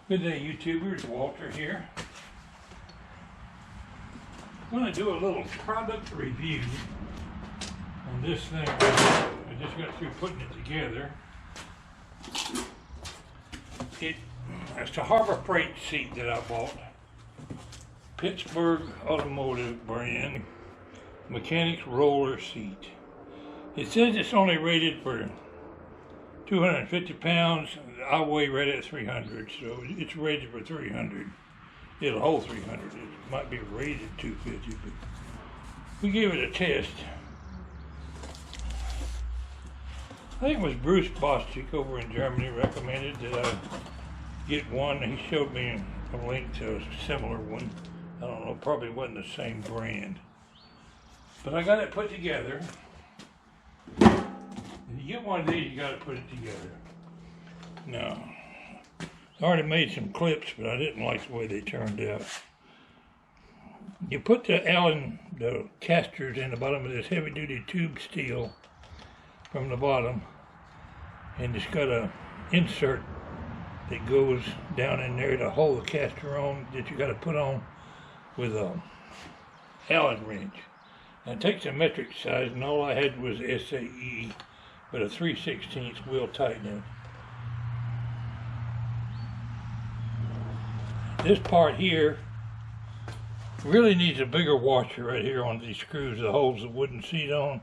Good day, YouTubers. Walter here. I'm going to do a little product review on this thing. I just got through putting it together. It's a Harbor Freight seat that I bought. Pittsburg Automotive brand mechanics roller seat. It says it's only rated for 250 pounds. I weigh right at 300, so it's rated for 300. It'll hold 300. It might be rated 250, but we gave it a test. I think it was Bruce Bostic over in Germany recommended that I get one. He showed me a link to a similar one. I don't know, probably wasn't the same brand. But I got it put together. If you get one of these, you got to put it together. Now, I already made some clips, but I didn't like the way they turned out. You put the casters in the bottom of this heavy-duty tube steel from the bottom, and it's got a insert that goes down in there to hold the caster on that you got to put on with a Allen wrench. And it takes a metric size, and all I had was SAE with a 3/16 wheel tightening. This part here really needs a bigger washer right here on these screws that holds the wooden seat on.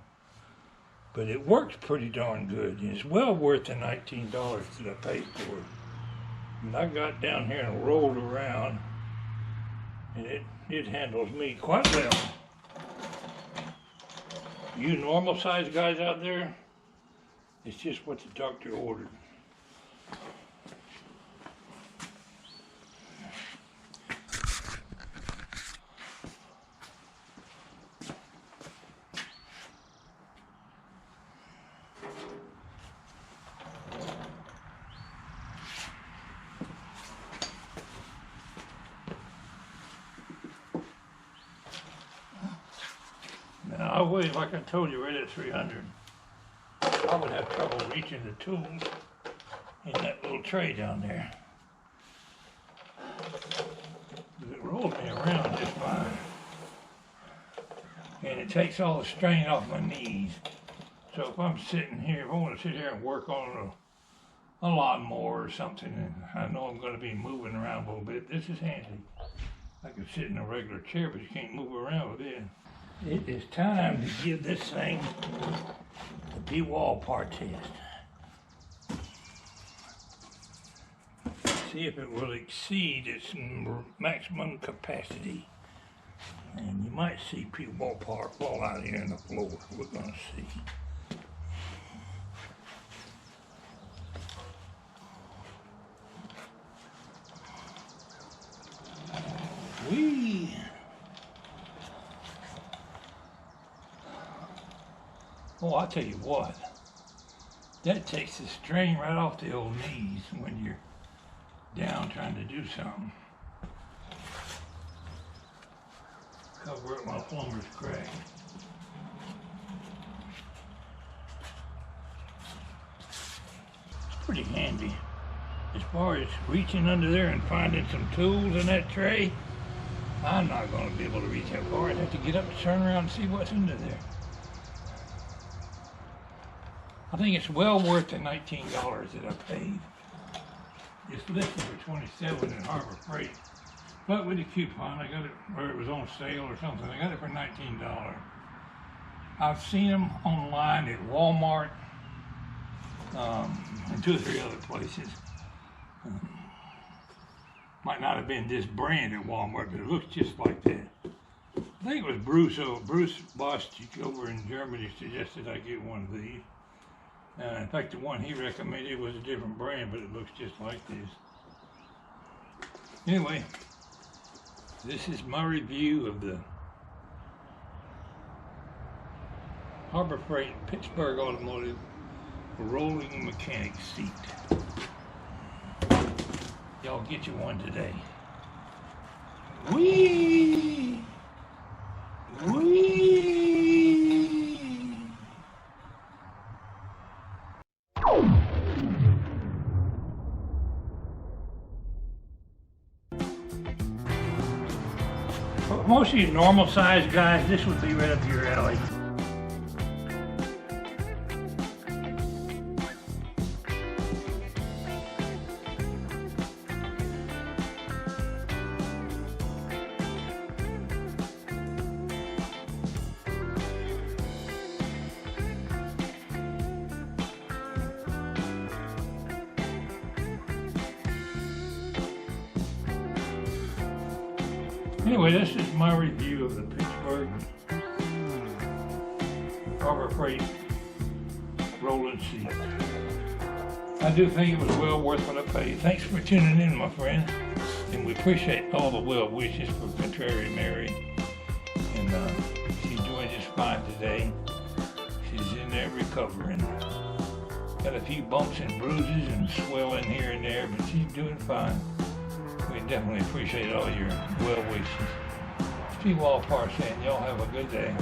But it works pretty darn good. It's well worth the $19 that I paid for it. And I got down here and rolled around, and it handles me quite well. You normal sized guys out there, it's just what the doctor ordered. Now, I weigh, like I told you, right at 300. I would have trouble reaching the tools in that little tray down there. It rolls me around just fine. And it takes all the strain off my knees. So if I'm sitting here, if I want to sit here and work on a lawnmower or something, and I know I'm going to be moving around a little bit, this is handy. I can sit in a regular chair, but you can't move around with it. It is time to give this thing the Pwalpar test. See if it will exceed its maximum capacity. And you might see Pwalpar fall out here on the floor. We're going to see. Oh, I'll tell you what, that takes the strain right off the old knees when you're down trying to do something. Cover up my plumber's crack. It's pretty handy. As far as reaching under there and finding some tools in that tray, I'm not going to be able to reach that far. I'd have to get up and turn around and see what's under there. I think it's well worth the $19 that I paid. It's listed for $27 in Harbor Freight. But with a coupon, I got it, or it was on sale or something, I got it for $19. I've seen them online at Walmart, and 2 or 3 other places. Might not have been this brand at Walmart, but it looks just like that. I think it was Bruce Bostic over in Germany suggested I get one of these. In fact, the one he recommended was a different brand, but it looks just like this. Anyway, this is my review of the Harbor Freight Pittsburg Automotive rolling mechanic seat. Y'all get you one today. Whee! Whee! most of you normal sized guys, this would be right up your alley. Anyway, this is my review of the Pittsburg Harbor Freight rolling seat. I do think it was well worth what I paid. Thanks for tuning in, my friend. And we appreciate all the well wishes for Contrary Mary. And she's doing just fine today. She's in there recovering. Got a few bumps and bruises and swelling here and there, but she's doing fine. We definitely appreciate all your well wishes. Pwalpar saying y'all have a good day.